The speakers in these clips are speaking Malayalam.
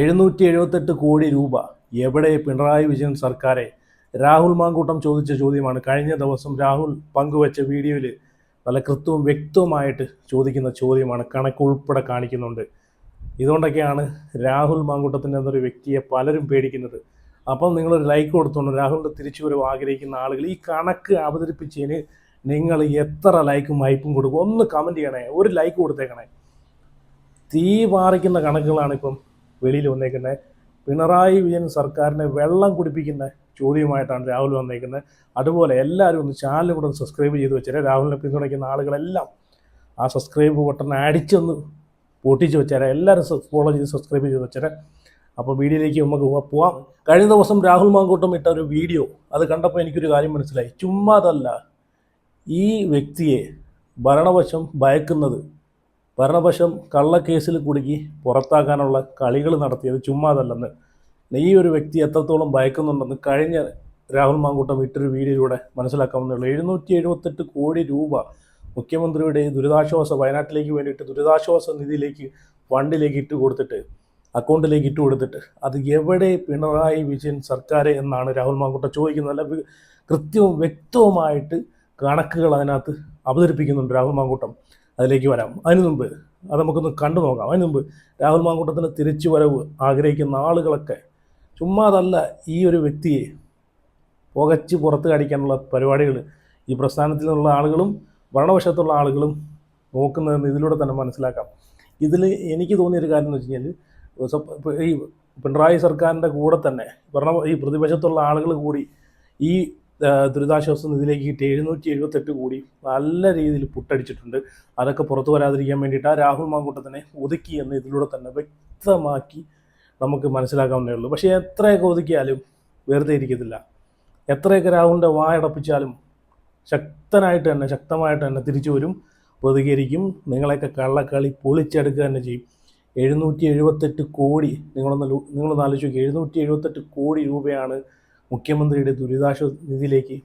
778 കോടി രൂപ എവിടെ പിണറായി വിജയൻ സർക്കാരെ? രാഹുൽ മാങ്കൂട്ടം ചോദിച്ച ചോദ്യമാണ്. കഴിഞ്ഞ ദിവസം രാഹുൽ പങ്കുവച്ച വീഡിയോയിൽ നല്ല കൃത്യവും വ്യക്തവുമായിട്ട് ചോദിക്കുന്ന ചോദ്യമാണ്. കണക്ക് ഉൾപ്പെടെ കാണിക്കുന്നുണ്ട്. ഇതുകൊണ്ടൊക്കെയാണ് രാഹുൽ മാങ്കൂട്ടത്തിൻ്റെ എന്നൊരു വ്യക്തിയെ പലരും പേടിക്കുന്നത്. അപ്പം നിങ്ങളൊരു ലൈക്ക് കൊടുത്തോണ്ട് രാഹുലിൻ്റെ തിരിച്ചുവരവ് ആഗ്രഹിക്കുന്ന ആളുകൾ ഈ കണക്ക് അവതരിപ്പിച്ചതിന് നിങ്ങൾ എത്ര ലൈക്കും വൈപ്പും കൊടുക്കും? ഒന്ന് കമൻറ്റ് ചെയ്യണേ, ഒരു ലൈക്ക് കൊടുത്തേക്കണേ. തീ പാറിക്കുന്ന കണക്കുകളാണ് ഇപ്പം വെളിയിൽ വന്നേക്കുന്നത്. പിണറായി വിജയൻ സർക്കാരിനെ വെള്ളം കുടിപ്പിക്കുന്ന ചോദ്യമായിട്ടാണ് രാഹുൽ വന്നേക്കുന്നത്. അതുപോലെ എല്ലാവരും ഒന്ന് ചാനൽ കൂടെ ഒന്ന് സബ്സ്ക്രൈബ് ചെയ്ത് വെച്ചേരെ. രാഹുലിനെ പിന്തുണയ്ക്കുന്ന ആളുകളെല്ലാം ആ സബ്സ്ക്രൈബ് ബട്ടൺ അടിച്ചൊന്ന് പൊട്ടിച്ച് വെച്ചേരെ. എല്ലാവരും ഫോളോ ചെയ്ത് സബ്സ്ക്രൈബ് ചെയ്ത് വെച്ചേരെ. അപ്പോൾ വീഡിയോയിലേക്ക് നമുക്ക് പോവാം. കഴിഞ്ഞ ദിവസം രാഹുൽ മാങ്കൂട്ടം ഇട്ട ഒരു വീഡിയോ അത് കണ്ടപ്പോൾ എനിക്കൊരു കാര്യം മനസ്സിലായി. ചുമ്മാതല്ല ഈ വ്യക്തിയെ ഭരണപക്ഷം ഭയക്കുന്നത്, ഭരണപക്ഷം കള്ളക്കേസിൽ കുടുക്കി പുറത്താക്കാനുള്ള കളികൾ നടത്തിയത് ചുമ്മാതല്ലെന്ന്, ഈ ഒരു വ്യക്തി എത്രത്തോളം ഭയക്കുന്നുണ്ടെന്ന് കഴിഞ്ഞ രാഹുൽ മാങ്കൂട്ടം ഇട്ടൊരു വീഡിയോയിലൂടെ മനസ്സിലാക്കാവുന്നേ ഉള്ളൂ. 778 കോടി രൂപ മുഖ്യമന്ത്രിയുടെ ദുരിതാശ്വാസ വയനാട്ടിലേക്ക് വേണ്ടിയിട്ട് ദുരിതാശ്വാസ നിധിയിലേക്ക് ഫണ്ടിലേക്ക് അക്കൗണ്ടിലേക്ക് ഇട്ട് കൊടുത്തിട്ട് അത് എവിടെ പിണറായി വിജയൻ സർക്കാർ എന്നാണ് രാഹുൽ മാങ്കൂട്ടം ചോദിക്കുന്നത്. നല്ല കൃത്യവും വ്യക്തവുമായിട്ട് കണക്കുകൾ അതിനകത്ത് അവതരിപ്പിക്കുന്നുണ്ട് രാഹുൽ മാങ്കൂട്ടം. അതിലേക്ക് വരാം. അതിനു മുമ്പ് അത് നമുക്കൊന്ന് കണ്ടു നോക്കാം. അതിനു മുമ്പ് രാഹുൽ മാങ്കൂട്ടത്തിൻ്റെ തിരിച്ചുവരവ് ആഗ്രഹിക്കുന്ന ആളുകളൊക്കെ ചുമ്മാതല്ല ഈ ഒരു വ്യക്തിയെ പുകച്ച് പുറത്ത് കാണിക്കാനുള്ള പരിപാടികൾ ഈ പ്രസ്ഥാനത്തിൽ നിന്നുള്ള ആളുകളും ഭരണപക്ഷത്തുള്ള ആളുകളും നോക്കുന്നതെന്ന് ഇതിലൂടെ തന്നെ മനസ്സിലാക്കാം. ഇതിൽ എനിക്ക് തോന്നിയൊരു കാര്യം എന്ന് വെച്ച് കഴിഞ്ഞാൽ ഈ പിണറായി സർക്കാരിൻ്റെ കൂടെ തന്നെ ഈ പ്രതിപക്ഷത്തുള്ള ആളുകൾ കൂടി ഈ ദുരിതാശ്വാസ നിധിയിലേക്ക് കിട്ടിയ 778 കോടി നല്ല രീതിയിൽ പുട്ടടിച്ചിട്ടുണ്ട്. അതൊക്കെ പുറത്തു വരാതിരിക്കാൻ വേണ്ടിയിട്ട് രാഹുൽ മാങ്കൂട്ടത്തിനെ ഒതുക്കി എന്ന് ഇതിലൂടെ തന്നെ വ്യക്തമാക്കി നമുക്ക് മനസ്സിലാക്കാവുന്നേ ഉള്ളൂ. പക്ഷേ എത്രയൊക്കെ ഒതുക്കിയാലും വെറുതെ ഇരിക്കത്തില്ല. എത്രയൊക്കെ രാഹുലിൻ്റെ വായടപ്പിച്ചാലും ശക്തമായിട്ട് തന്നെ തിരിച്ചു വരും, പ്രതികരിക്കും. നിങ്ങളെയൊക്കെ കള്ളക്കളി പൊളിച്ചെടുക്കുക തന്നെ ചെയ്യും. 778 കോടി നിങ്ങളൊന്ന് ആലോചിച്ച് നോക്കി. 778 കോടി രൂപയാണ് മുഖ്യമന്ത്രിയുടെ ദുരിതാശ്വാസ നിധിയിലേക്ക്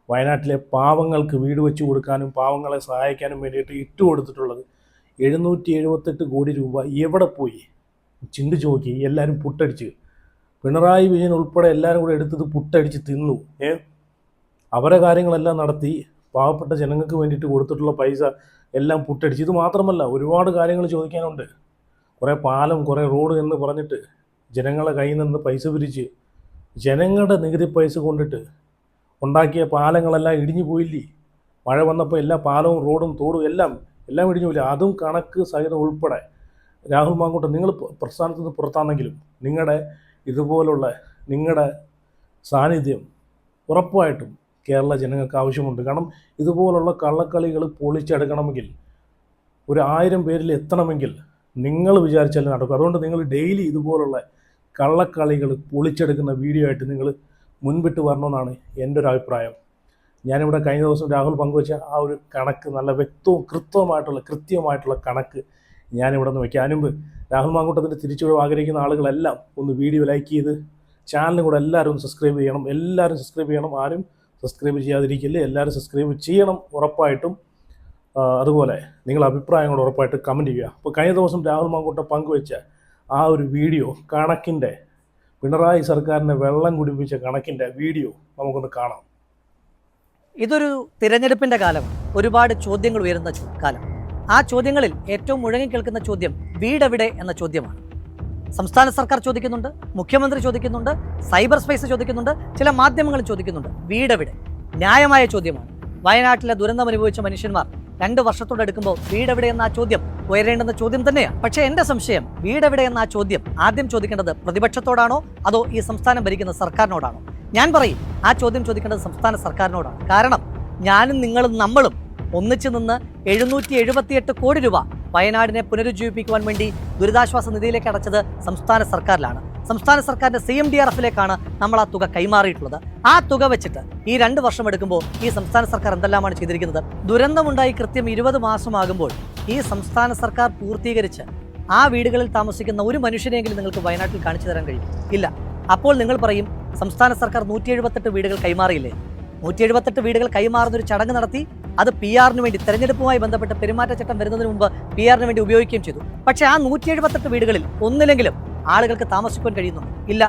വയനാട്ടിലെ പാവങ്ങൾക്ക് വീട് വെച്ച് കൊടുക്കാനും പാവങ്ങളെ സഹായിക്കാനും വേണ്ടിയിട്ട് ഇട്ടുകൊടുത്തിട്ടുള്ളത്. 778 കോടി രൂപ എവിടെ പോയി? ചിന്തിച്ച് നോക്കി. എല്ലാവരും പുട്ടടിച്ച്, പിണറായി വിജയൻ ഉൾപ്പെടെ എല്ലാവരും കൂടെ എടുത്തത് പുട്ടടിച്ച് തിന്നു. അവരെ കാര്യങ്ങളെല്ലാം നടത്തി പാവപ്പെട്ട ജനങ്ങൾക്ക് വേണ്ടിയിട്ട് കൊടുത്തിട്ടുള്ള പൈസ എല്ലാം പുട്ടടിച്ച്. ഇത് മാത്രമല്ല, ഒരുപാട് കാര്യങ്ങൾ ചോദിക്കാനുണ്ട്. കുറേ പാലം, കുറേ റോഡ് എന്ന് പറഞ്ഞിട്ട് ജനങ്ങളെ കയ്യിൽ നിന്ന് പൈസ പിരിച്ച് ജനങ്ങളുടെ നികുതി പൈസ കൊണ്ടിട്ട് ഉണ്ടാക്കിയ പാലങ്ങളെല്ലാം ഇടിഞ്ഞു പോയില്ലേ? മഴ വന്നപ്പോൾ എല്ലാ പാലവും റോഡും തോടും എല്ലാം ഇടിഞ്ഞു പോയില്ലേ? അതും കണക്ക് സഹിതം ഉൾപ്പെടെ രാഹുൽ മാങ്കൂട്ടം, നിങ്ങൾ പ്രസ്ഥാനത്ത് നിന്ന് പുറത്താണെങ്കിലും നിങ്ങളുടെ സാന്നിധ്യം ഉറപ്പായിട്ടും കേരള ജനങ്ങൾക്ക് ആവശ്യമുണ്ട്. കാരണം ഇതുപോലുള്ള കള്ളക്കളികൾ പൊളിച്ചെടുക്കണമെങ്കിൽ 1000 പേരിൽ എത്തണമെങ്കിൽ നിങ്ങൾ വിചാരിച്ചാലും നടക്കും. അതുകൊണ്ട് നിങ്ങൾ ഡെയിലി ഇതുപോലുള്ള കള്ളക്കളികൾ പൊളിച്ചെടുക്കുന്ന വീഡിയോ ആയിട്ട് നിങ്ങൾ മുൻപിട്ട് വരണമെന്നാണ് എൻ്റെ ഒരു അഭിപ്രായം. ഞാനിവിടെ കഴിഞ്ഞ ദിവസം രാഹുൽ പങ്കുവച്ച ആ ഒരു കണക്ക്, നല്ല വ്യക്തവും കൃത്യമായിട്ടുള്ള കണക്ക് ഞാനിവിടെ നിന്ന് വയ്ക്കാം. അതിനുമ്പ് രാഹുൽ മാങ്കൂട്ടത്തിൻ്റെ തിരിച്ചുവരവ് ആഗ്രഹിക്കുന്ന ആളുകളെല്ലാം ഒന്ന് വീഡിയോ ലൈക്ക് ചെയ്ത് ചാനലും കൂടെ എല്ലാവരും ഒന്ന് സബ്സ്ക്രൈബ് ചെയ്യണം. ആരും സബ്സ്ക്രൈബ് ചെയ്യാതിരിക്കില്ല, എല്ലാവരും സബ്സ്ക്രൈബ് ചെയ്യണം ഉറപ്പായിട്ടും. അതുപോലെ നിങ്ങളുടെ അഭിപ്രായങ്ങൾ ഉറപ്പായിട്ട് കമൻറ്റ് ചെയ്യുക. അപ്പോൾ കഴിഞ്ഞ ദിവസം രാഹുൽ മാങ്കൂട്ടം പങ്കുവെച്ച ആ ഒരു വീഡിയോ കണക്കിൻ്റെ, പിണറായി സർക്കാരിനെ വെള്ളം കുടിപ്പിച്ച കണക്കിൻ്റെ വീഡിയോ നമുക്കൊന്ന് കാണാം. ഇതൊരു തിരഞ്ഞെടുപ്പിൻ്റെ കാലമാണ്. ഒരുപാട് ചോദ്യങ്ങൾ ഉയരുന്ന കാലം. ആ ചോദ്യങ്ങളിൽ ഏറ്റവും മുഴങ്ങി കേൾക്കുന്ന ചോദ്യം വീടെവിടെ എന്ന ചോദ്യമാണ്. സംസ്ഥാന സർക്കാർ ചോദിക്കുന്നുണ്ട്, മുഖ്യമന്ത്രി ചോദിക്കുന്നുണ്ട്, സൈബർ സ്പേസ് ചോദിക്കുന്നുണ്ട്, ചില മാധ്യമങ്ങൾ ചോദിക്കുന്നുണ്ട്. വീടെവിടെ? ന്യായമായ ചോദ്യമാണ്. വയനാട്ടിലെ ദുരന്തം അനുഭവിച്ച മനുഷ്യന്മാർ 2 വർഷത്തോടെടുക്കുമ്പോൾ വീടെവിടെ എന്ന ആ ചോദ്യം ഉയരേണ്ടുന്ന ചോദ്യം തന്നെയാണ്. പക്ഷേ എൻ്റെ സംശയം, വീടെവിടെ എന്ന ആ ചോദ്യം ആദ്യം ചോദിക്കേണ്ടത് പ്രതിപക്ഷത്തോടാണോ അതോ ഈ സംസ്ഥാനം ഭരിക്കുന്ന സർക്കാരിനോടാണോ? ഞാൻ പറയും, ആ ചോദ്യം ചോദിക്കേണ്ടത് സംസ്ഥാന സർക്കാരിനോടാണ്. കാരണം ഞാനും നിങ്ങളും നമ്മളും ഒന്നിച്ചു നിന്ന് 778 കോടി രൂപ വയനാടിനെ പുനരുജ്ജീവിപ്പിക്കുവാൻ വേണ്ടി ദുരിതാശ്വാസ നിധിയിലേക്ക് അടച്ചത് സംസ്ഥാന സർക്കാരിലാണ്. സംസ്ഥാന സർക്കാരിൻ്റെ CMDRFിലേക്കാണ് നമ്മൾ ആ തുക കൈമാറിയിട്ടുള്ളത്. ആ തുക വെച്ചിട്ട് ഈ 2 വർഷം എടുക്കുമ്പോൾ ഈ സംസ്ഥാന സർക്കാർ എന്തെല്ലാമാണ് ചെയ്തിരിക്കുന്നത്? ദുരന്തമുണ്ടായി കൃത്യം 20 മാസമാകുമ്പോൾ ഈ സംസ്ഥാന സർക്കാർ പൂർത്തീകരിച്ച് ആ വീടുകളിൽ താമസിക്കുന്ന ഒരു മനുഷ്യനെങ്കിലും നിങ്ങൾക്ക് വയനാട്ടിൽ കാണിച്ചു തരാൻ കഴിയും? ഇല്ല. അപ്പോൾ നിങ്ങൾ പറയും, സംസ്ഥാന സർക്കാർ 178 വീടുകൾ കൈമാറിയില്ലേ? 178 വീടുകൾ കൈമാറുന്നൊരു ചടങ്ങ് നടത്തി. അത് PR-ന് വേണ്ടി, തെരഞ്ഞെടുപ്പുമായി ബന്ധപ്പെട്ട പെരുമാറ്റച്ചട്ടം വരുന്നതിന് മുമ്പ് PR-ന് വേണ്ടി ഉപയോഗിക്കുകയും ചെയ്തു. പക്ഷേ ആ 178 വീടുകളിൽ ഒന്നിലെങ്കിലും ആളുകൾക്ക് താമസിക്കുവാൻ കഴിയുന്നു? ഇല്ല.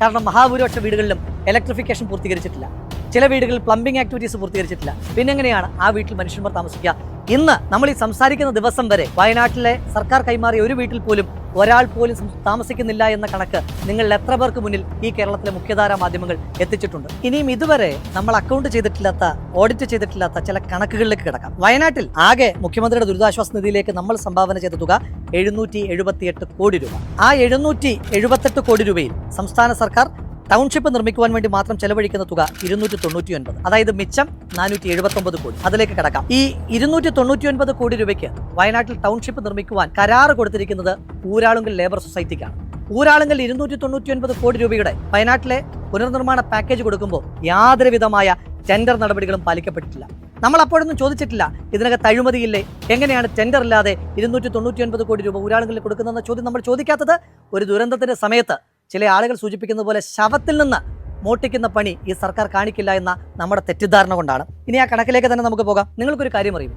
കാരണം മഹാഭൂരിപക്ഷ വീടുകളിലും ഇലക്ട്രിഫിക്കേഷൻ പൂർത്തീകരിച്ചിട്ടില്ല. ചില വീടുകളിൽ പ്ലംബിംഗ് ആക്ടിവിറ്റീസ് പൂർത്തീകരിച്ചിട്ടില്ല. പിന്നെ എങ്ങനെയാണ് ആ വീട്ടിൽ മനുഷ്യന്മാർ താമസിക്കുക? ഇന്ന് നമ്മൾ ഈ സംസാരിക്കുന്ന ദിവസം വരെ വയനാട്ടിലെ സർക്കാർ കൈമാറിയ ഒരു വീട്ടിൽ പോലും ഒരാൾ പോലും താമസിക്കുന്നില്ല എന്ന കണക്ക് നിങ്ങൾ എത്ര പേർക്ക് മുന്നിൽ ഈ കേരളത്തിലെ മുഖ്യധാരാ മാധ്യമങ്ങൾ എത്തിച്ചിട്ടുണ്ട്? ഇനിയും ഇതുവരെ നമ്മൾ അക്കൗണ്ട് ചെയ്തിട്ടില്ലാത്ത, ഓഡിറ്റ് ചെയ്തിട്ടില്ലാത്ത ചില കണക്കുകളിലേക്ക് കിടക്കാം. വയനാട്ടിൽ ആകെ മുഖ്യമന്ത്രിയുടെ ദുരിതാശ്വാസ നിധിയിലേക്ക് നമ്മൾ സംഭാവന ചെയ്ത തുക 778 കോടി രൂപ. ആ 778 കോടി രൂപയിൽ സംസ്ഥാന സർക്കാർ ടൗൺഷിപ്പ് നിർമ്മിക്കുവാൻ വേണ്ടി മാത്രം ചെലവഴിക്കുന്ന തുക 299. അതായത് മിച്ചം 479 കോടി. അതിലേക്ക് കടക്കാം. ഈ 299 കോടി രൂപയ്ക്ക് വയനാട്ടിൽ ടൗൺഷിപ്പ് നിർമ്മിക്കുവാൻ കരാർ കൊടുത്തിരിക്കുന്നത് ഊരാളുങ്കൽ ലേബർ സൊസൈറ്റിക്കാണ്. ഊരാളുങ്കൽ 299 കോടി രൂപയുടെ വയനാട്ടിലെ പുനർനിർമ്മാണ പാക്കേജ് കൊടുക്കുമ്പോൾ യാതൊരു വിധമായ ടെൻഡർ നടപടികളും പാലിക്കപ്പെട്ടിട്ടില്ല. നമ്മൾ അപ്പോഴൊന്നും ചോദിച്ചിട്ടില്ല ഇതിനകത്ത് അഴിമതിയില്ലേ, എങ്ങനെയാണ് ടെൻഡർ ഇല്ലാതെ 299 കോടി രൂപ ഊരാളുങ്കലിൽ കൊടുക്കുന്നതെന്ന ചോദ്യം നമ്മൾ ചോദിക്കാത്തത് ഒരു ദുരന്തത്തിന്റെ സമയത്ത് ചില ആളുകൾ സൂചിപ്പിക്കുന്ന പോലെ ശവത്തിൽ നിന്ന് മോട്ടിക്കുന്ന പണി ഈ സർക്കാർ കാണിക്കില്ല എന്ന നമ്മുടെ തെറ്റിദ്ധാരണ കൊണ്ടാണ്. ഇനി ആ കണക്കിലേക്ക് തന്നെ നമുക്ക് പോകാം. നിങ്ങൾക്കൊരു കാര്യം അറിയും,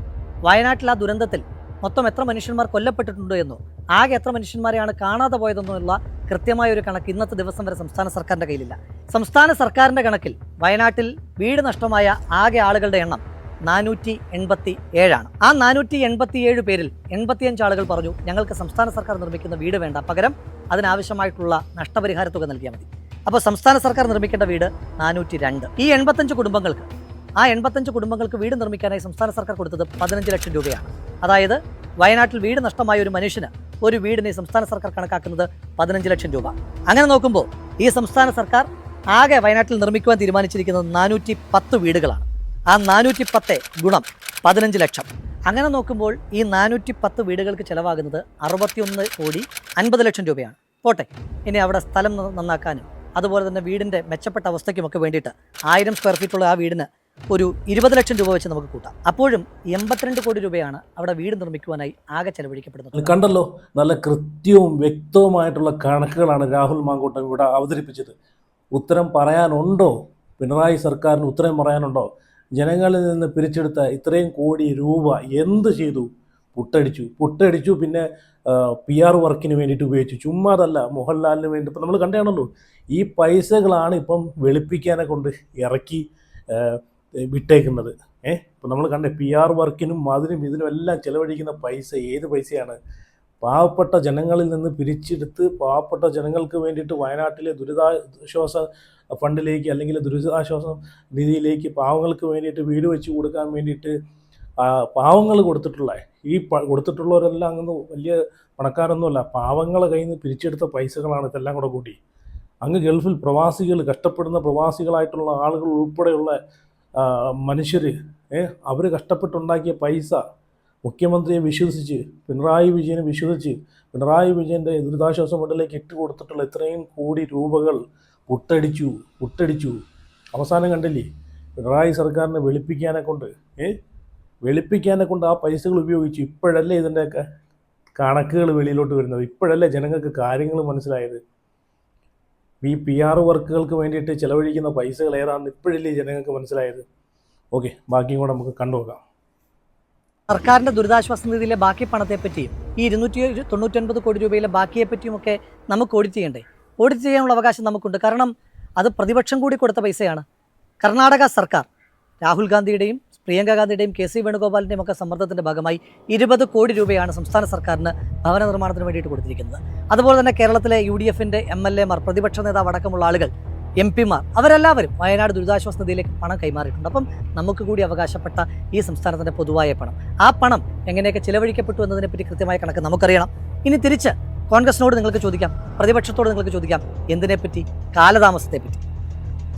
വയനാട്ടിൽ ആ ദുരന്തത്തിൽ മൊത്തം എത്ര മനുഷ്യന്മാർ കൊല്ലപ്പെട്ടിട്ടുണ്ടോ എന്നോ ആകെ എത്ര മനുഷ്യന്മാരെയാണ് കാണാതെ പോയതെന്നോ ഉള്ള കൃത്യമായ ഒരു കണക്ക് ഇന്നത്തെ ദിവസം വരെ സംസ്ഥാന സർക്കാരിൻ്റെ കയ്യിലില്ല. സംസ്ഥാന സർക്കാരിൻ്റെ കണക്കിൽ വയനാട്ടിൽ വീട് നഷ്ടമായ ആകെ ആളുകളുടെ എണ്ണം 487 ആ 487 പേരിൽ 85 ആളുകൾ പറഞ്ഞു ഞങ്ങൾക്ക് സംസ്ഥാന സർക്കാർ നിർമ്മിക്കുന്ന വീട് വേണ്ട, പകരം അതിനാവശ്യമായിട്ടുള്ള നഷ്ടപരിഹാര തുക നൽകിയാൽ മതി. അപ്പോൾ സംസ്ഥാന സർക്കാർ നിർമ്മിക്കേണ്ട വീട് 402. ഈ 85 കുടുംബങ്ങൾക്ക് വീട് നിർമ്മിക്കാനായി സംസ്ഥാന സർക്കാർ കൊടുത്തത് 15 ലക്ഷം രൂപയാണ്. അതായത് വയനാട്ടിൽ വീട് നഷ്ടമായ ഒരു മനുഷ്യന് ഒരു വീടിനെ സംസ്ഥാന സർക്കാർ കണക്കാക്കുന്നത് 15 ലക്ഷം രൂപ. അങ്ങനെ നോക്കുമ്പോൾ ഈ സംസ്ഥാന സർക്കാർ ആകെ വയനാട്ടിൽ നിർമ്മിക്കുവാൻ തീരുമാനിച്ചിരിക്കുന്നത് 410 വീടുകളാണ്. ആ 410 ഗുണം 15 ലക്ഷം. അങ്ങനെ നോക്കുമ്പോൾ ഈ 410 വീടുകൾക്ക് ചിലവാകുന്നത് 61 കോടി 50 ലക്ഷം രൂപയാണ്. പോട്ടെ, ഇനി അവിടെ സ്ഥലം നന്നാക്കാനും അതുപോലെ തന്നെ വീടിൻ്റെ മെച്ചപ്പെട്ട അവസ്ഥയ്ക്കുമൊക്കെ വേണ്ടിയിട്ട് 1000 സ്ക്വയർ ഫീറ്റുള്ള ആ വീടിന് ഒരു 20 ലക്ഷം രൂപ വെച്ച് നമുക്ക് കൂട്ടാം. അപ്പോഴും 82 കോടി രൂപയാണ് അവിടെ വീട് നിർമ്മിക്കുവാനായി ആകെ ചെലവഴിക്കപ്പെടുന്നത്. കണ്ടല്ലോ, നല്ല കൃത്യവും വ്യക്തവുമായിട്ടുള്ള കണക്കുകളാണ് രാഹുൽ മാങ്കൂട്ടം ഇവിടെ അവതരിപ്പിച്ചത്. ഉത്തരം പറയാനുണ്ടോ? പിണറായി സർക്കാരിന് ഉത്തരം പറയാനുണ്ടോ? ജനങ്ങളിൽ നിന്ന് പിരിച്ചെടുത്ത ഇത്രയും കോടി രൂപ എന്ത് ചെയ്തു? പുട്ടടിച്ചു. പിന്നെ PR വർക്കിന് വേണ്ടിയിട്ട് ഉപയോഗിച്ചു. ചുമ്മാതല്ല, മോഹൻലാലിന് വേണ്ടി ഇപ്പം നമ്മൾ കണ്ടാണല്ലോ. ഈ പൈസകളാണ് ഇപ്പം വെളുപ്പിക്കാനെ കൊണ്ട് ഇറക്കി വിട്ടേക്കുന്നത്. ഇപ്പം നമ്മൾ കണ്ടേ PR വർക്കിനും ഇതിനും എല്ലാം ചിലവഴിക്കുന്ന പൈസ ഏത് പൈസയാണ്? പാവപ്പെട്ട ജനങ്ങളിൽ നിന്ന് പിരിച്ചെടുത്ത് പാവപ്പെട്ട ജനങ്ങൾക്ക് വേണ്ടിയിട്ട് വയനാട്ടിലെ ദുരിതാശ്വാസ ഫണ്ടിലേക്ക് അല്ലെങ്കിൽ ദുരിതാശ്വാസ നിധിയിലേക്ക് പാവങ്ങൾക്ക് വേണ്ടിയിട്ട് വീട് വെച്ച് കൊടുക്കാൻ വേണ്ടിയിട്ട് പാവങ്ങൾ കൊടുത്തിട്ടുള്ളവരെല്ലാം അങ്ങ് വലിയ പണക്കാരൊന്നുമല്ല. പാവങ്ങളെ കയ്യിൽ നിന്ന് പിരിച്ചെടുത്ത പൈസകളാണ് ഇതെല്ലാം കൂടെ കൂട്ടി. അങ്ങ് ഗൾഫിൽ കഷ്ടപ്പെടുന്ന പ്രവാസികളായിട്ടുള്ള ആളുകൾ ഉൾപ്പെടെയുള്ള മനുഷ്യർ അവർ കഷ്ടപ്പെട്ടുണ്ടാക്കിയ പൈസ മുഖ്യമന്ത്രിയെ വിശ്വസിച്ച് പിണറായി വിജയൻ്റെ ദുരിതാശ്വാസ ഫണ്ടിലേക്ക് ഇട്ട് കൊടുത്തിട്ടുള്ള ഇത്രയും കോടി രൂപകൾ പുട്ടടിച്ചു. അവസാനം കണ്ടില്ലേ, പിണറായി സർക്കാരിനെ വെളുപ്പിക്കാനെ കൊണ്ട് ആ പൈസകൾ ഉപയോഗിച്ചു. ഇപ്പോഴല്ലേ ഇതിൻ്റെയൊക്കെ കണക്കുകൾ വെളിയിലോട്ട് വരുന്നത്? ഇപ്പോഴല്ലേ ജനങ്ങൾക്ക് കാര്യങ്ങൾ മനസ്സിലായത്? ഈ PR വർക്കുകൾക്ക് വേണ്ടിയിട്ട് ചിലവഴിക്കുന്ന പൈസകൾ ഏതാണെന്ന് ഇപ്പോഴല്ലേ ജനങ്ങൾക്ക് മനസ്സിലായത്? ഓക്കെ, ബാക്കിയും കൂടെ നമുക്ക് കണ്ടുനോക്കാം. സർക്കാരിൻ്റെ ദുരിതാശ്വാസ നിധിയിലെ ബാക്കി പണത്തെപ്പറ്റിയും ഈ 299 കോടി രൂപയിലെ ബാക്കിയെപ്പറ്റിയുമൊക്കെ നമുക്ക് ഓഡിറ്റ് ചെയ്യണ്ടേ? ഓഡിറ്റ് ചെയ്യാനുള്ള അവകാശം നമുക്കുണ്ട്. കാരണം അത് പ്രതിപക്ഷം കൂടി കൊടുത്ത പൈസയാണ്. കർണാടക സർക്കാർ രാഹുൽ ഗാന്ധിയുടെയും പ്രിയങ്ക ഗാന്ധിയുടെയും KC വേണുഗോപാലിൻ്റെയും ഒക്കെ സമ്മർദ്ദത്തിൻ്റെ ഭാഗമായി 20 കോടി രൂപയാണ് സംസ്ഥാന സർക്കാരിന് ഭവന നിർമ്മാണത്തിന് വേണ്ടിയിട്ട് കൊടുത്തിരിക്കുന്നത്. അതുപോലെ തന്നെ കേരളത്തിലെ UDFൻ്റെ MLA മാർ, പ്രതിപക്ഷ നേതാവ് അടക്കമുള്ള ആളുകൾ, MP മാർ, അവരെല്ലാവരും വയനാട് ദുരിതാശ്വാസ നിധിയിലേക്ക് പണം കൈമാറിയിട്ടുണ്ട്. അപ്പം നമുക്ക് കൂടി അവകാശപ്പെട്ട ഈ സംസ്ഥാനത്തിൻ്റെ പൊതുവായ പണം, ആ പണം എങ്ങനെയൊക്കെ ചിലവഴിക്കപ്പെട്ടു എന്നതിനെപ്പറ്റി കൃത്യമായ കണക്ക് നമുക്കറിയണം. ഇനി തിരിച്ച് കോൺഗ്രസിനോട് നിങ്ങൾക്ക് ചോദിക്കാം, പ്രതിപക്ഷത്തോട് നിങ്ങൾക്ക് ചോദിക്കാം, എന്തിനെപ്പറ്റി? കാലതാമസത്തെപ്പറ്റി.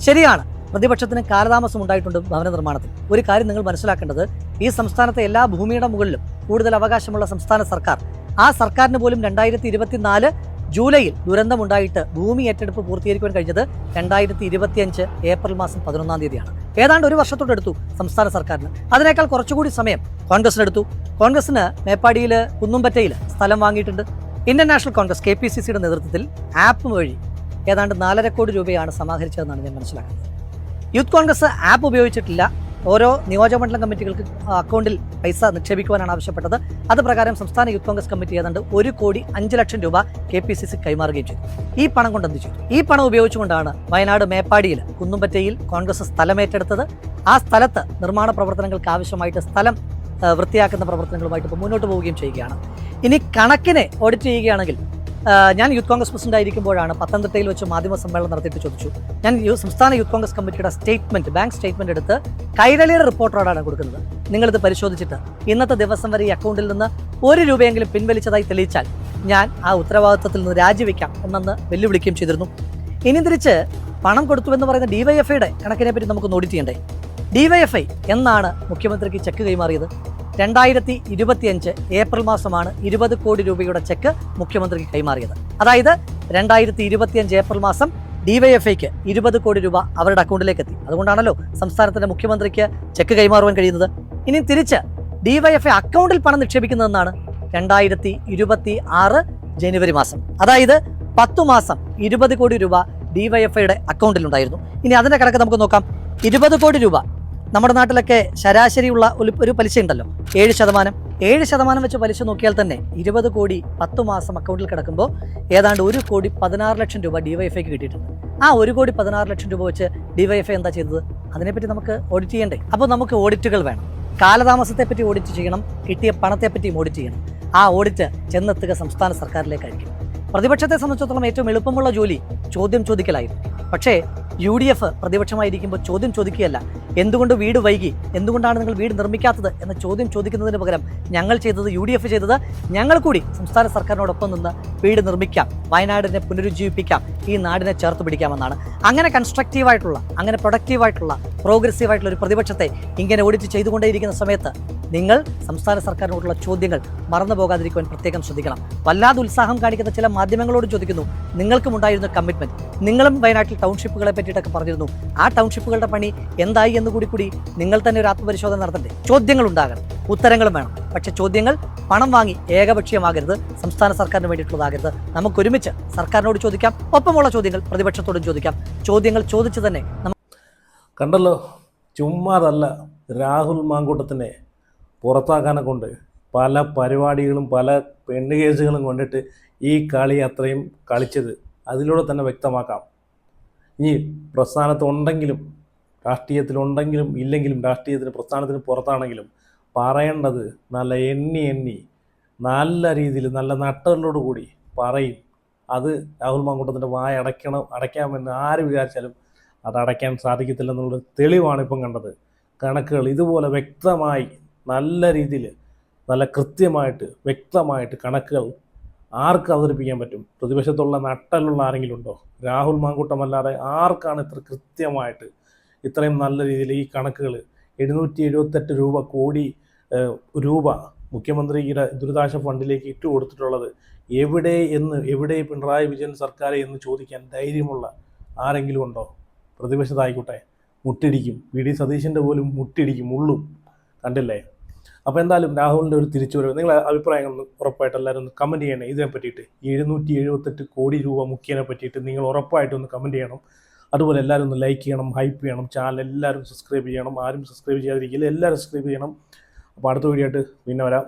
ശരിയാണ്, പ്രതിപക്ഷത്തിന് കാലതാമസം ഉണ്ടായിട്ടുണ്ട് ഭവന നിർമ്മാണത്തിൽ. ഒരു കാര്യം നിങ്ങൾ മനസ്സിലാക്കേണ്ടത്, ഈ സംസ്ഥാനത്തെ എല്ലാ ഭൂമിയുടെ മുകളിലും കൂടുതൽ അവകാശമുള്ള സംസ്ഥാന സർക്കാർ, ആ സർക്കാരിന് പോലും 2024 ജൂലൈയിൽ ദുരന്തമുണ്ടായിട്ട് ഭൂമി ഏറ്റെടുപ്പ് പൂർത്തീകരിക്കാൻ കഴിഞ്ഞത് 2025 ഏപ്രിൽ മാസം 11-ാം തീയതിയാണ്. ഏതാണ്ട് ഒരു വർഷത്തോടെടുത്തു സംസ്ഥാന സർക്കാരിന്. അതിനേക്കാൾ കുറച്ചുകൂടി സമയം കോൺഗ്രസിനെടുത്തു. കോൺഗ്രസിന് മേപ്പാടിയിൽ കുന്നുംപറ്റയിൽ സ്ഥലം വാങ്ങിയിട്ടുണ്ട്. ഇന്ത്യൻ നാഷണൽ കോൺഗ്രസ് KPCCയുടെ നേതൃത്വത്തിൽ ആപ്പ് വഴി ഏതാണ്ട് 4.5 കോടി രൂപയാണ് സമാഹരിച്ചതെന്നാണ് ഞാൻ മനസ്സിലാക്കുന്നത്. യൂത്ത് കോൺഗ്രസ് ആപ്പ് ഉപയോഗിച്ചിട്ടില്ല, ഓരോ നിയോജകമണ്ഡലം കമ്മിറ്റികൾക്ക് അക്കൗണ്ടിൽ പൈസ നിക്ഷേപിക്കുവാനാണ് ആവശ്യപ്പെട്ടത്. അത് പ്രകാരം സംസ്ഥാന യൂത്ത് കോൺഗ്രസ് കമ്മിറ്റി ഏതാണ്ട് 1,05,00,000 രൂപ KPCC കൈമാറുകയും ചെയ്തു. ഈ പണം കൊണ്ട് എന്ത് ചെയ്തു? ഈ പണം ഉപയോഗിച്ചുകൊണ്ടാണ് വയനാട് മേപ്പാടിയിൽ കുന്നുംപറ്റയിൽ കോൺഗ്രസ് സ്ഥലമേറ്റെടുത്തത്. ആ സ്ഥലത്ത് നിർമ്മാണ പ്രവർത്തനങ്ങൾക്ക് ആവശ്യമായിട്ട് സ്ഥലം വൃത്തിയാക്കുന്ന പ്രവർത്തനങ്ങളുമായിട്ട് ഇപ്പോൾ മുന്നോട്ട് പോവുകയും ചെയ്യുകയാണ്. ഇനി കണക്കിനെ ഓഡിറ്റ് ചെയ്യുകയാണെങ്കിൽ ഞാൻ യൂത്ത് കോൺഗ്രസ് പ്രസിഡന്റ് ആയിരിക്കുമ്പോഴാണ് പത്തനംതിട്ടയിൽ വെച്ച് മാധ്യമ സമ്മേളനം നടത്തിയിട്ട് ചോദിച്ചു. ഞാൻ സംസ്ഥാന യൂത്ത് കോൺഗ്രസ് കമ്മിറ്റിയുടെ സ്റ്റേറ്റ്മെന്റ്, ബാങ്ക് സ്റ്റേറ്റ്മെന്റ് എടുത്ത് കൈരളിയുടെ റിപ്പോർട്ടറോടാണ് കൊടുക്കുന്നത്. നിങ്ങളിത് പരിശോധിച്ചിട്ട് ഇന്നത്തെ ദിവസം വരെ ഈ അക്കൗണ്ടിൽ നിന്ന് 1 രൂപയെങ്കിലും പിൻവലിച്ചതായി തെളിയിച്ചാൽ ഞാൻ ആ ഉത്തരവാദിത്വത്തിൽ നിന്ന് രാജിവെക്കാം എന്നെന്ന് വെല്ലുവിളിക്കുകയും ചെയ്തിരുന്നു. ഇനി തിരിച്ച് പണം കൊടുത്തു എന്ന് പറയുന്ന DYFIയുടെ കണക്കിനെ പറ്റി നമുക്ക് ഓഡിറ്റ് ചെയ്യണ്ടേ? DYFI എന്നാണ് മുഖ്യമന്ത്രിക്ക് ചെക്ക് കൈമാറിയത്? 2025 ഏപ്രിൽ മാസമാണ് 20 കോടി രൂപയുടെ ചെക്ക് മുഖ്യമന്ത്രിക്ക് കൈമാറിയത്. അതായത് 2025 ഏപ്രിൽ മാസം DYFIക്ക് 20 കോടി രൂപ അവരുടെ അക്കൗണ്ടിലേക്ക് എത്തി. അതുകൊണ്ടാണല്ലോ സംസ്ഥാനത്തിന്റെ മുഖ്യമന്ത്രിക്ക് ചെക്ക് കൈമാറുവാൻ കഴിയുന്നത്. ഇനി തിരിച്ച് DYFI അക്കൗണ്ടിൽ പണം നിക്ഷേപിക്കുന്നതെന്നാണ് 2026 ജനുവരി മാസം. അതായത് 10 മാസം 20 കോടി രൂപ DYFIയുടെ അക്കൗണ്ടിലുണ്ടായിരുന്നു. ഇനി അതിന്റെ കണക്ക് നമുക്ക് നോക്കാം. 20 കോടി രൂപ നമ്മുടെ നാട്ടിലൊക്കെ ശരാശരിയുള്ള ഒരു പലിശ ഉണ്ടല്ലോ, 7%. 7% വെച്ച് പലിശ നോക്കിയാൽ തന്നെ 20 കോടി 10 മാസം അക്കൗണ്ടിൽ കിടക്കുമ്പോൾ ഏതാണ്ട് 1,16,00,000 രൂപ DYFIക്ക് കിട്ടിയിട്ടുണ്ട്. ആ 1,16,00,000 രൂപ വെച്ച് DYFI എന്താ ചെയ്തത്? അതിനെപ്പറ്റി നമുക്ക് ഓഡിറ്റ് ചെയ്യണ്ടേ? അപ്പോൾ നമുക്ക് ഓഡിറ്റുകൾ വേണം. കാലതാമസത്തെപ്പറ്റി ഓഡിറ്റ് ചെയ്യണം, കിട്ടിയ പണത്തെപ്പറ്റിയും ഓഡിറ്റ് ചെയ്യണം. ആ ഓഡിറ്റ് ചെന്നെത്തുക സംസ്ഥാന സർക്കാരിലേക്കായിരിക്കും. പ്രതിപക്ഷത്തെ സംബന്ധിച്ചിടത്തോളം ഏറ്റവും എളുപ്പമുള്ള ജോലി ചോദ്യം ചോദിക്കലായിരുന്നു. പക്ഷേ UDF പ്രതിപക്ഷമായിരിക്കുമ്പോൾ ചോദ്യം ചോദിക്കുകയല്ല, എന്തുകൊണ്ട് വീട് വൈകി, എന്തുകൊണ്ടാണ് നിങ്ങൾ വീട് നിർമ്മിക്കാത്തത് എന്ന ചോദ്യം ചോദിക്കുന്നതിന് പകരം ഞങ്ങൾ ചെയ്തത്, UDF ചെയ്തത്, ഞങ്ങൾ കൂടി സംസ്ഥാന സർക്കാരിനോടൊപ്പം നിന്ന് വീട് നിർമ്മിക്കാം, വയനാടിനെ പുനരുജ്ജീവിപ്പിക്കാം, ഈ നാടിനെ ചേർത്ത് പിടിക്കാമെന്നാണ്. അങ്ങനെ കൺസ്ട്രക്റ്റീവായിട്ടുള്ള, അങ്ങനെ പ്രൊഡക്റ്റീവായിട്ടുള്ള, പ്രോഗ്രസീവായിട്ടുള്ള ഒരു പ്രതിപക്ഷത്തെ ഇങ്ങനെ ഓഡിറ്റ് ചെയ്തുകൊണ്ടേയിരിക്കുന്ന സമയത്ത് നിങ്ങൾ സംസ്ഥാന സർക്കാരിനോടുള്ള ചോദ്യങ്ങൾ മറന്നു പോകാതിരിക്കുവാൻ പ്രത്യേകം ശ്രദ്ധിക്കണം. വല്ലാതെ ഉത്സാഹം കാണിക്കുന്ന ചില മാധ്യമങ്ങളോട് ചോദിക്കുന്നു, നിങ്ങൾക്കും ഉണ്ടായിരുന്ന കമ്മിറ്റ്മെന്റ്, നിങ്ങളും വയനാട്ടിൽ ടൗൺഷിപ്പുകളെ പറ്റിയിട്ടൊക്കെ പറഞ്ഞിരുന്നു, ആ ടൗൺഷിപ്പുകളുടെ പണി എന്തായി എന്ന് കൂടി നിങ്ങൾ തന്നെ ഒരു ആത്മപരിശോധന നടത്തണ്ടേ? ചോദ്യങ്ങൾ ഉണ്ടാകണം, ഉത്തരങ്ങളും വേണം. പക്ഷെ ചോദ്യങ്ങൾ പണം വാങ്ങി ഏകപക്ഷീയമാകരുത്, സംസ്ഥാന സർക്കാരിന് വേണ്ടിയിട്ടുള്ളതാകരുത്. നമുക്കൊരുമിച്ച് സർക്കാരിനോട് ചോദിക്കാം, ഒപ്പമുള്ള ചോദ്യങ്ങൾ പ്രതിപക്ഷത്തോടും ചോദിക്കാം. ചോദ്യങ്ങൾ ചോദിച്ചു തന്നെ കണ്ടല്ലോ. ചുമ്മാതല്ല, രാഹുൽ മാങ്കൂട്ടത്തിനെ പുറത്താക്കാനെ കൊണ്ട് പല പരിപാടികളും പല പെണ്ണ് കേസുകളും കൊണ്ടിട്ട് ഈ കളി അത്രയും കളിച്ചത് അതിലൂടെ തന്നെ വ്യക്തമാക്കാം. ഈ പ്രസ്ഥാനത്തുണ്ടെങ്കിലും രാഷ്ട്രീയത്തിലുണ്ടെങ്കിലും ഇല്ലെങ്കിലും രാഷ്ട്രീയത്തിന് പ്രസ്ഥാനത്തിന് പുറത്താണെങ്കിലും പറയേണ്ടത് നല്ല എണ്ണി നല്ല രീതിയിൽ നല്ല നട്ടലോട് കൂടി പറയും. അത് രാഹുൽ മാങ്കൂട്ടത്തിൻ്റെ വായ അടയ്ക്കാമെന്ന് ആര് വിചാരിച്ചാലും അത് അടയ്ക്കാൻ സാധിക്കത്തില്ലെന്നുള്ള തെളിവാണ് ഇപ്പം കണ്ടത്. കണക്കുകൾ ഇതുപോലെ വ്യക്തമായി നല്ല രീതിയിൽ നല്ല കൃത്യമായിട്ട് വ്യക്തമായിട്ട് കണക്കുകൾ ആർക്ക് അവതരിപ്പിക്കാൻ പറ്റും? പ്രതിപക്ഷത്തുള്ള നട്ടലുള്ള ആരെങ്കിലും ഉണ്ടോ? രാഹുൽ മാങ്കൂട്ടമല്ലാതെ ആർക്കാണ് ഇത്ര കൃത്യമായിട്ട് ഇത്രയും നല്ല രീതിയിൽ ഈ കണക്കുകൾ 778 കോടി രൂപ മുഖ്യമന്ത്രിയുടെ ദുരിതാശ്വാസ ഫണ്ടിലേക്ക് ഇട്ട് കൊടുത്തിട്ടുള്ളത് എവിടെ പിണറായി വിജയൻ സർക്കാർ എന്ന് ചോദിക്കാൻ ധൈര്യമുള്ള ആരെങ്കിലും ഉണ്ടോ? പ്രതിപക്ഷത്തായിക്കോട്ടെ മുട്ടിടിക്കും. VD സതീശൻ്റെ പോലും മുട്ടിടിക്കും, ഉള്ളും. കണ്ടില്ലേ? അപ്പോൾ എന്തായാലും രാഹുലിൻ്റെ ഒരു തിരിച്ചുവരവ്, നിങ്ങളെ അഭിപ്രായങ്ങൾ ഉറപ്പായിട്ട് എല്ലാവരും ഒന്ന് കമൻറ്റ് ചെയ്യണേ. ഇതിനെ പറ്റിയിട്ട് 778 കോടി രൂപ മുഖ്യനെ പറ്റിയിട്ട് നിങ്ങൾ ഉറപ്പായിട്ടൊന്ന് കമൻറ്റ് ചെയ്യണം. അതുപോലെ എല്ലാവരും ഒന്ന് ലൈക്ക് ചെയ്യണം, ഹൈപ്പ് ചെയ്യണം, ചാനൽ എല്ലാവരും സബ്സ്ക്രൈബ് ചെയ്യണം. ആരും സബ്സ്ക്രൈബ് ചെയ്യാതിരിക്കില്ല, എല്ലാവരും സബ്സ്ക്രൈബ് ചെയ്യണം. അപ്പോൾ അടുത്ത വീഡിയോ ആയിട്ട് പിന്നെ വരാം.